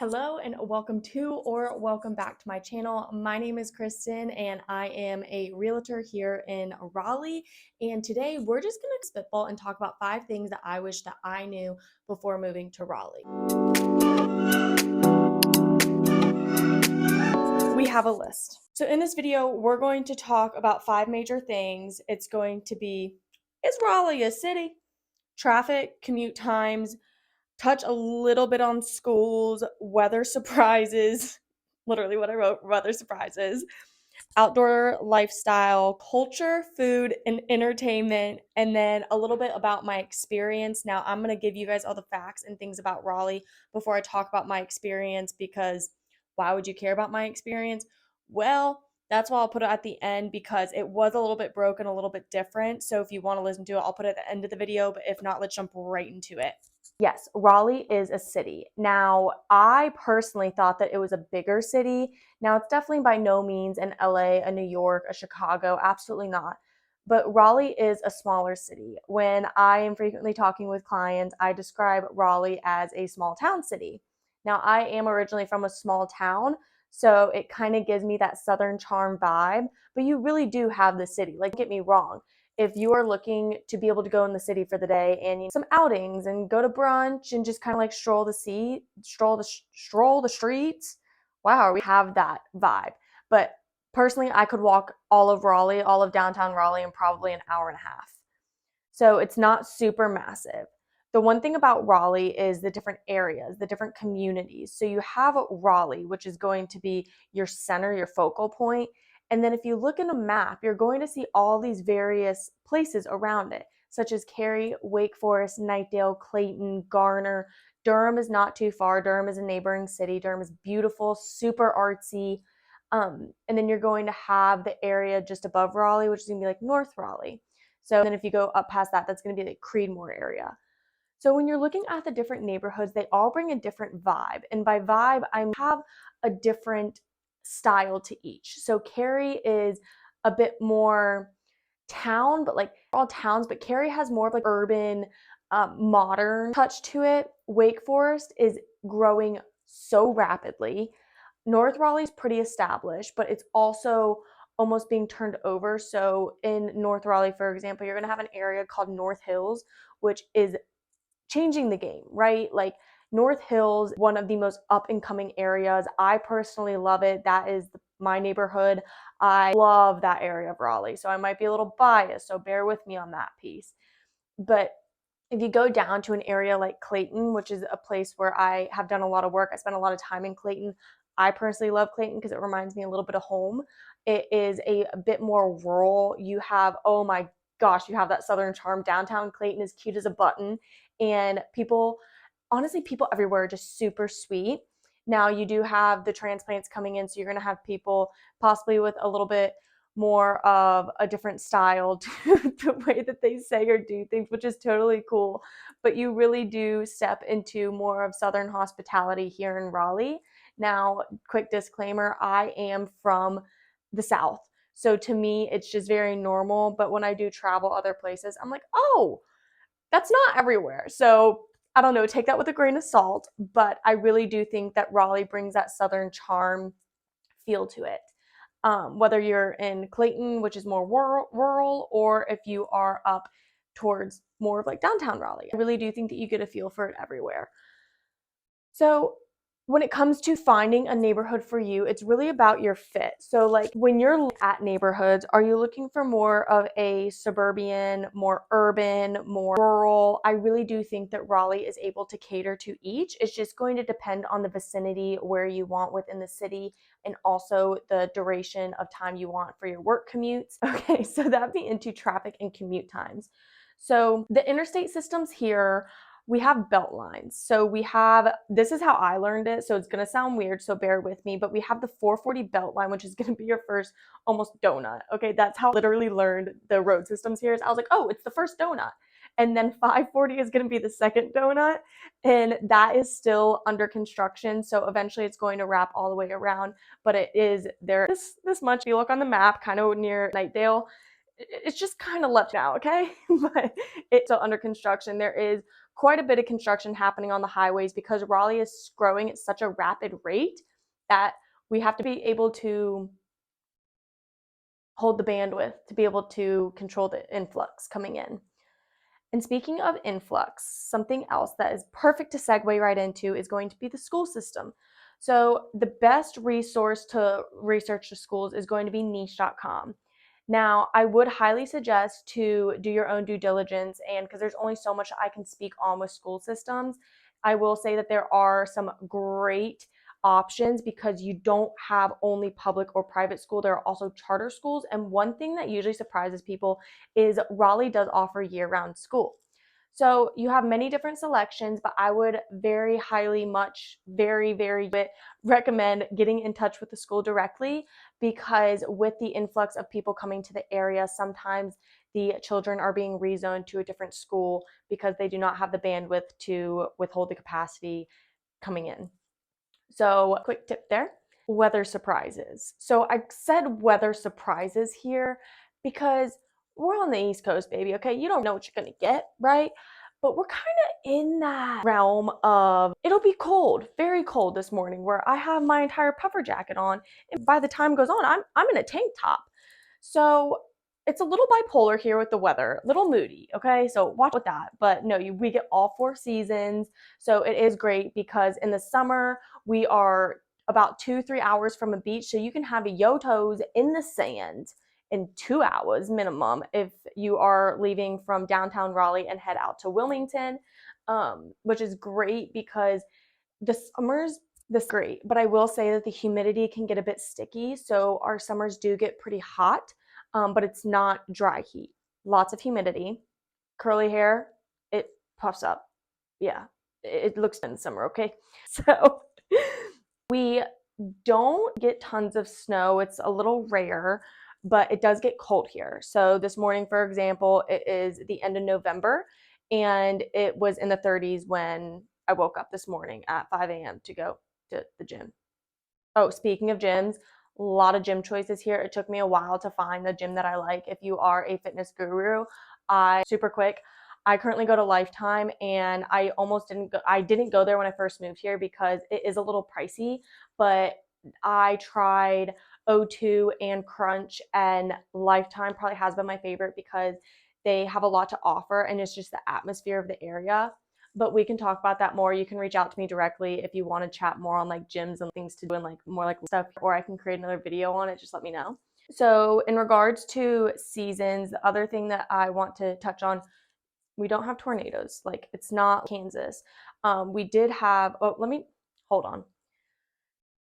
Hello and welcome to or welcome back to my channel. My name is Kristen and I am a realtor here in Raleigh. And today we're just going to spitball and talk about 5 things that I wish that I knew before moving to Raleigh. We have a list. So in this video, we're going to talk about 5 major things. It's going to be, is Raleigh a city? Traffic, commute times, touch a little bit on schools, weather surprises, literally what I wrote, weather surprises, outdoor lifestyle, culture, food, and entertainment, and then a little bit about my experience. Now, I'm going to give you guys all the facts and things about Raleigh before I talk about my experience, because why would you care about my experience? Well, that's why I'll put it at the end, because it was a little bit broken, a little bit different. So if you want to listen to it, I'll put it at the end of the video, but if not, let's jump right into it. Yes, Raleigh is a city. Now, I personally thought that it was a bigger city. Now, it's definitely by no means an LA, a New York, a Chicago, absolutely not. But Raleigh is a smaller city. When I am frequently talking with clients, I describe Raleigh as a small town city. Now, I am originally from a small town, so it kind of gives me that Southern charm vibe, but you really do have the city. Like, don't get me wrong. If you are looking to be able to go in the city for the day and you need some outings and go to brunch and just kind of like stroll the streets, wow, we have that vibe. But personally, I could walk all of Raleigh, all of downtown Raleigh in probably an hour and a half. So it's not super massive. The one thing about Raleigh is the different areas, the different communities. So you have Raleigh, which is going to be your center, your focal point. And then if you look in a map, you're going to see all these various places around it, such as Cary, Wake Forest, Knightdale, Clayton, Garner. Durham is not too far. Durham is a neighboring city. Durham is beautiful, super artsy. And then you're going to have the area just above Raleigh, which is going to be like North Raleigh. So then if you go up past that, that's going to be like Creedmoor area. So when you're looking at the different neighborhoods, they all bring a different vibe. And by vibe, I have a different style to each. So Cary is a bit more town, but like all towns, but Cary has more of like urban, modern touch to it. Wake Forest is growing so rapidly. North Raleigh's pretty established, but it's also almost being turned over. So in North Raleigh, for example, you're going to have an area called Northhills, which is changing the game, right? Like North Hills, one of the most up and coming areas. I personally love it. That is my neighborhood. I love that area of Raleigh. So I might be a little biased, so bear with me on that piece. But if you go down to an area like Clayton, which is a place where I have done a lot of work, I spent a lot of time in Clayton. I personally love Clayton because it reminds me a little bit of home. It is a bit more rural. You have, oh my gosh, you have that Southern charm. Downtown Clayton is cute as a button. And people, honestly, people everywhere are just super sweet. Now, you do have the transplants coming in, so you're going to have people possibly with a little bit more of a different style to the way that they say or do things, which is totally cool. But you really do step into more of Southern hospitality here in Raleigh. Now, quick disclaimer, I am from the South. So to me, it's just very normal. But when I do travel other places, I'm like, oh, that's not everywhere. So I don't know, take that with a grain of salt. But I really do think that Raleigh brings that Southern charm feel to it. Whether you're in Clayton, which is more rural, or if you are up towards more of like downtown Raleigh. I really do think that you get a feel for it everywhere. So when it comes to finding a neighborhood for you, it's really about your fit. So like when you're at neighborhoods, are you looking for more of a suburban, more urban, more rural? I really do think that Raleigh is able to cater to each. It's just going to depend on the vicinity where you want within the city and also the duration of time you want for your work commutes. Okay, so that'd be into traffic and commute times. So the interstate systems here, we have belt lines. So we have, this is how I learned it, so it's going to sound weird, so bear with me, but we have the 440 belt line, which is going to be your first almost donut. Okay, that's how I literally learned the road systems here. I was like, oh, it's the first donut. And then 540 is going to be the second donut, and that is still under construction. So eventually it's going to wrap all the way around, but it is there this much. If you look on the map, kind of near Knightdale, it's just kind of left now, okay? But it's still under construction. There is quite a bit of construction happening on the highways because Raleigh is growing at such a rapid rate that we have to be able to hold the bandwidth to be able to control the influx coming in. And speaking of influx, something else that is perfect to segue right into is going to be the school system. So the best resource to research the schools is going to be niche.com. Now, I would highly suggest to do your own due diligence, and because there's only so much I can speak on with school systems, I will say that there are some great options because you don't have only public or private school. There are also charter schools. And one thing that usually surprises people is Raleigh does offer year-round school. So you have many different selections, but I would very highly very recommend getting in touch with the school directly, because with the influx of people coming to the area, sometimes the children are being rezoned to a different school because they do not have the bandwidth to withhold the capacity coming in. So quick tip there, weather surprises. So I said weather surprises here because we're on the East Coast, baby, okay? You don't know what you're gonna get, right? But we're kind of in that realm of it'll be cold, very cold this morning, where I have my entire puffer jacket on, and by the time goes on, I'm in a tank top. So it's a little bipolar here with the weather, a little moody, okay? So watch with that. But no, we get all 4 seasons. So it is great because in the summer, we are about 2-3 hours from a beach. So you can have your toes in the sand in 2 hours minimum if you are leaving from downtown Raleigh and head out to Wilmington, which is great because the summers this great, but I will say that the humidity can get a bit sticky. So our summers do get pretty hot, but it's not dry heat. Lots of humidity. Curly hair, it puffs up. Yeah, it looks in summer, okay? So we don't get tons of snow. It's a little rare, but it does get cold here. So this morning, for example, it is the end of November, and it was in the 30s when I woke up this morning at 5 a.m. to go to the gym. Oh, speaking of gyms, a lot of gym choices here. It took me a while to find the gym that I like. If you are a fitness guru, super quick. I currently go to Lifetime, and I didn't go there when I first moved here because it is a little pricey, but I tried O2 and Crunch, and Lifetime probably has been my favorite because they have a lot to offer, and it's just the atmosphere of the area. But we can talk about that more. You can reach out to me directly if you want to chat more on like gyms and things to do and like more like stuff, or I can create another video on it. Just let me know. So in regards to seasons, the other thing that I want to touch on, we don't have tornadoes. Like, it's not Kansas. We did have, let me, hold on.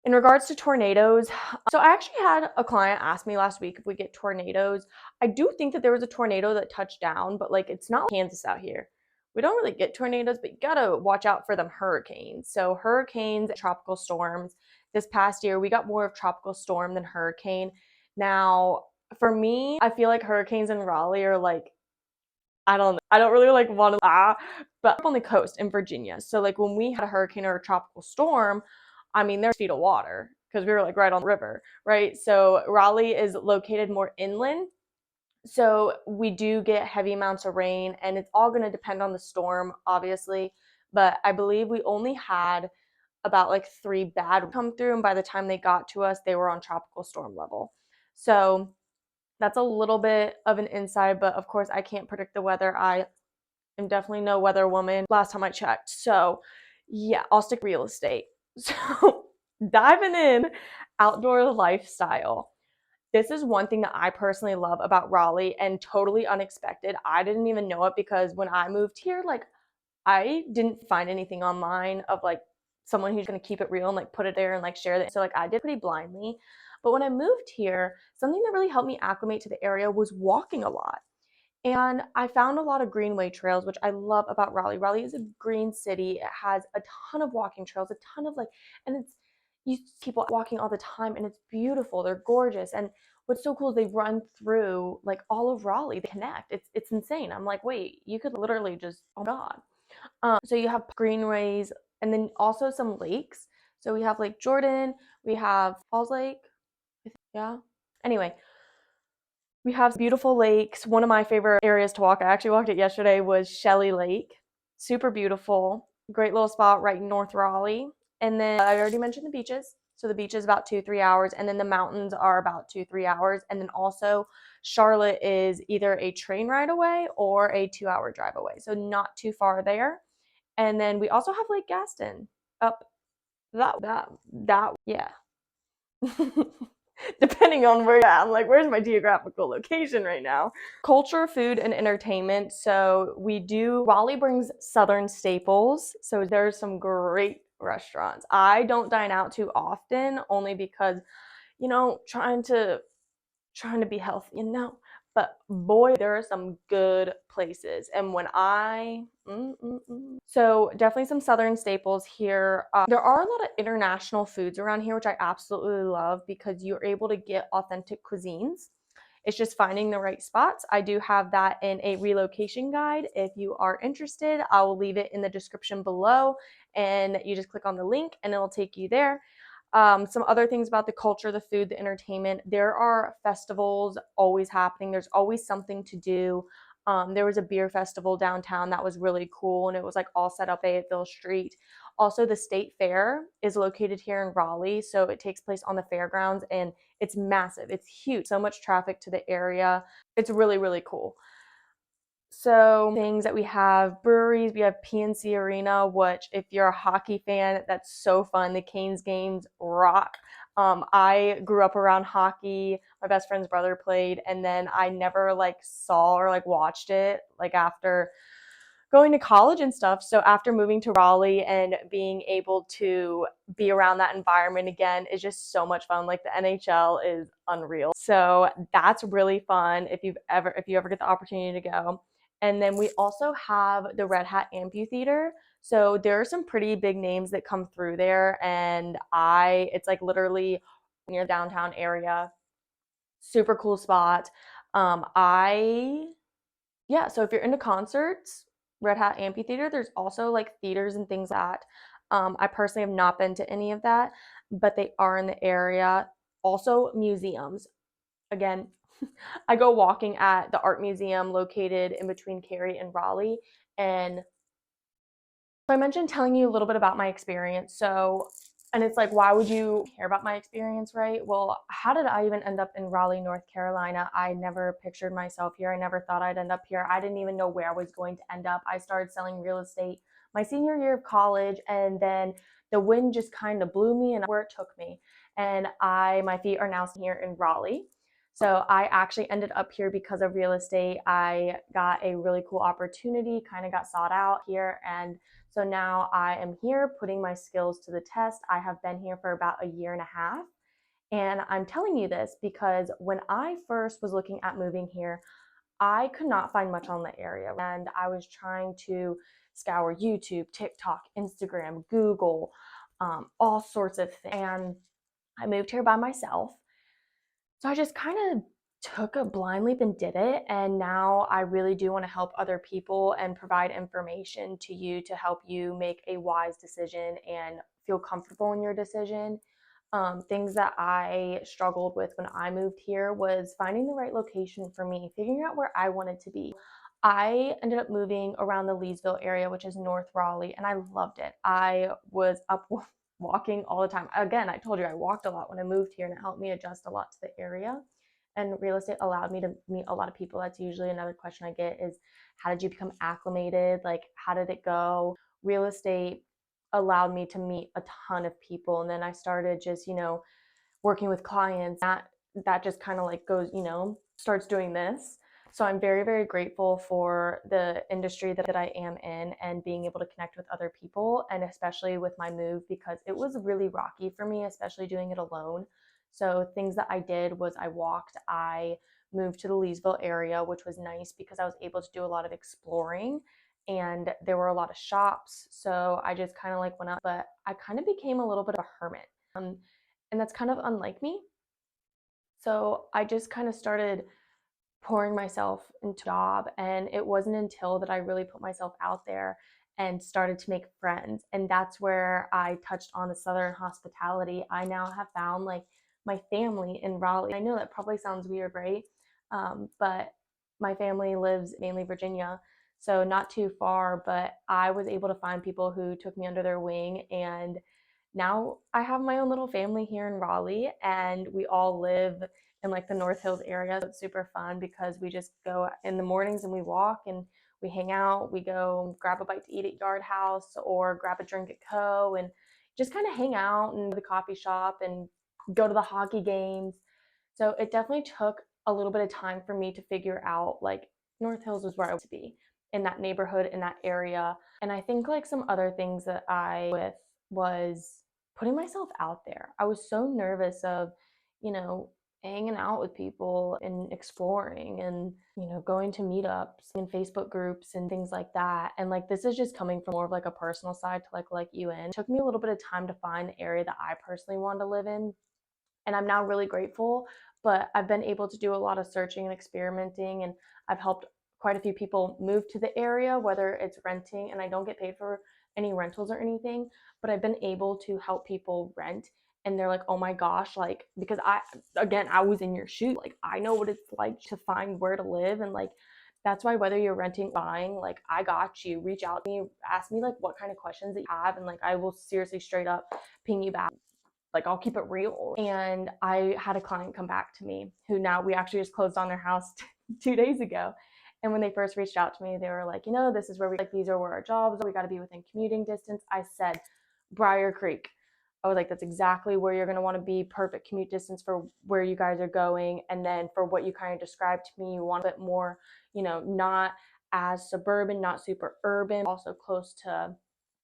In regards to tornadoes, so I actually had a client ask me last week if we get tornadoes. I do think that there was a tornado that touched down, but like, it's not Kansas out here. We don't really get tornadoes, but you gotta watch out for them hurricanes. So hurricanes, tropical storms. This past year, we got more of tropical storm than hurricane. Now, for me, I feel like hurricanes in Raleigh are like, I don't know. I don't really like want to but up on the coast in Virginia. So like when we had a hurricane or a tropical storm, I mean, there's feet of water because we were like right on the river, right? So Raleigh is located more inland. So we do get heavy amounts of rain, and it's all going to depend on the storm, obviously. But I believe we only had about like 3 bad come through, and by the time they got to us, they were on tropical storm level. So that's a little bit of an insight, but of course I can't predict the weather. I am definitely no weather woman last time I checked. So yeah, I'll stick real estate. So diving in, outdoor lifestyle. This is one thing that I personally love about Raleigh, and totally unexpected. I didn't even know it because when I moved here, like, I didn't find anything online of like someone who's going to keep it real and like put it there and like share that. So like I did pretty blindly. But when I moved here, something that really helped me acclimate to the area was walking a lot. And I found a lot of Greenway trails, which I love about Raleigh. Raleigh is a green city. It has a ton of walking trails, a ton of like, and it's, you see people walking all the time, and it's beautiful. They're gorgeous. And what's so cool is they run through like all of Raleigh. They connect. It's insane. I'm like, wait, you could literally just, oh God. So you have greenways, and then also some lakes. So we have Lake Jordan, we have Falls Lake, yeah. Anyway, we have beautiful lakes. One of my favorite areas to walk, I actually walked it yesterday, was Shelley Lake. super beautiful, great little spot right in North Raleigh. And then I already mentioned the beaches. So the beach is about 2-3 hours, and then the mountains are about 2-3 hours. And then also Charlotte is either a train ride away or a 2-hour drive away. So not too far there. And then we also have Lake Gaston up that yeah. Depending on where you're at, I'm like, where's my geographical location right now? Culture, food, and entertainment. So Raleigh brings Southern staples. So there's some great restaurants. I don't dine out too often, only because, trying to be healthy, But boy, there are some good places. And so definitely some Southern staples here. There are a lot of international foods around here, which I absolutely love because you're able to get authentic cuisines. It's just finding the right spots. I do have that in a relocation guide. If you are interested, I will leave it in the description below, and you just click on the link and it'll take you there. Some other things about the culture, the food, the entertainment. There are festivals always happening. There's always something to do. There was a beer festival downtown that was really cool, and it was like all set up Fayetteville Street. Also, the state fair is located here in Raleigh, so it takes place on the fairgrounds, and it's massive. It's huge. So much traffic to the area. It's really, really cool. So things that we have, breweries, we have PNC Arena, which if you're a hockey fan, that's so fun. The Canes games rock. I grew up around hockey. My best friend's brother played, and then I never saw or watched it after going to college and stuff. So after moving to Raleigh and being able to be around that environment again is just so much fun. Like the NHL is unreal. So that's really fun if you ever get the opportunity to go. And then we also have the Red Hat Amphitheater. So there are some pretty big names that come through there, and it's literally near the downtown area. Super cool spot. So if you're into concerts, Red Hat Amphitheater, there's also theaters and things like that. I personally have not been to any of that, but they are in the area. Also museums. Again, I go walking at the art museum located in between Cary and Raleigh. And so I mentioned telling you a little bit about my experience. And it's why would you care about my experience, right? Well, how did I even end up in Raleigh, North Carolina? I never pictured myself here. I never thought I'd end up here. I didn't even know where I was going to end up. I started selling real estate my senior year of college, and then the wind just kind of blew me and where it took me. And my feet are now here in Raleigh. So I actually ended up here because of real estate. I got a really cool opportunity, kind of got sought out here, and so now I am here putting my skills to the test. I have been here for about a year and a half. And I'm telling you this because when I first was looking at moving here, I could not find much on the area. And I was trying to scour YouTube, TikTok, Instagram, Google, all sorts of things. And I moved here by myself. So I just kind of took a blind leap and did it. And now I really do want to help other people and provide information to you to help you make a wise decision and feel comfortable in your decision. Things that I struggled with when I moved here was finding the right location for me, figuring out where I wanted to be. I ended up moving around the Leesville area, which is North Raleigh, and I loved it. I was up walking all the time. Again, I told you I walked a lot when I moved here, and it helped me adjust a lot to the area. And real estate allowed me to meet a lot of people. That's usually another question I get is, how did you become acclimated? How did it go? Real estate allowed me to meet a ton of people. And then I started just, working with clients. That just kind of goes, starts doing this. So I'm very, very grateful for the industry that I am in and being able to connect with other people, and especially with my move because it was really rocky for me, especially doing it alone. So things that I did was I moved to the Leesville area, which was nice because I was able to do a lot of exploring and there were a lot of shops. So I just kind of went out, but I kind of became a little bit of a hermit. And that's kind of unlike me. So I just kind of started pouring myself into a job, and it wasn't until that I really put myself out there and started to make friends, and that's where I touched on the Southern hospitality. I now have found my family in Raleigh. I know that probably sounds weird, right? But my family lives mainly Virginia, so not too far, but I was able to find people who took me under their wing, and now I have my own little family here in Raleigh, and we all live in like the North Hills area. So it's super fun because we just go in the mornings and we walk and we hang out. We go grab a bite to eat at Yard House or grab a drink at Co. and just kind of hang out in the coffee shop and go to the hockey games. So it definitely took a little bit of time for me to figure out like North Hills was where I wanted to be in that neighborhood, in that area. And I think like some other things that I with was putting myself out there. I was so nervous of, you know, hanging out with people and exploring and, going to meetups and Facebook groups and things like that. And like this is just coming from more of like a personal side to like you in. It took me a little bit of time to find the area that I personally wanted to live in. And I'm now really grateful, but I've been able to do a lot of searching and experimenting, and I've helped quite a few people move to the area, whether it's renting, and I don't get paid for any rentals or anything, but I've been able to help people rent, and they're like, oh my gosh, like, because I was in your shoes, like, I know what it's like to find where to live, and like, that's why whether you're renting, buying, like, I got you. Reach out to me, ask me like what kind of questions that you have, and like I will seriously straight up ping you back. Like, I'll keep it real. And I had a client come back to me who now we actually just closed on their house 2 days ago. And when they first reached out to me, they were like, this is where these are where our jobs are. We got to be within commuting distance. I said, Briar Creek. I was like, that's exactly where you're going to want to be. Perfect commute distance for where you guys are going. And then for what you kind of described to me, you want a bit more, not as suburban, not super urban, also close to,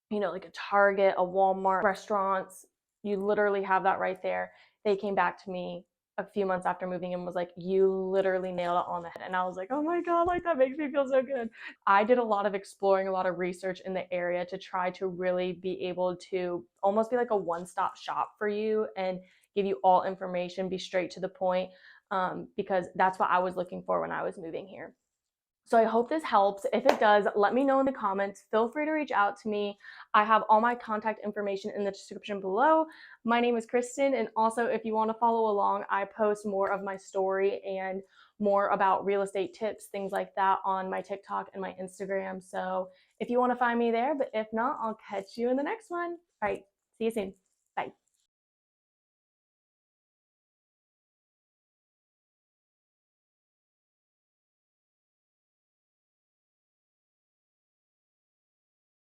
like a Target, a Walmart, restaurants. You literally have that right there. They came back to me a few months after moving in, was like, you literally nailed it on the head. And I was like, oh my God, like that makes me feel so good. I did a lot of exploring, a lot of research in the area to try to really be able to almost be like a one-stop shop for you and give you all information, be straight to the point, because that's what I was looking for when I was moving here. So I hope this helps. If it does, let me know in the comments. Feel free to reach out to me. I have all my contact information in the description below. My name is Kristen, and also if you want to follow along, I post more of my story and more about real estate tips, things like that on my TikTok and my Instagram. So if you want to find me there, but if not, I'll catch you in the next one. All right, see you soon.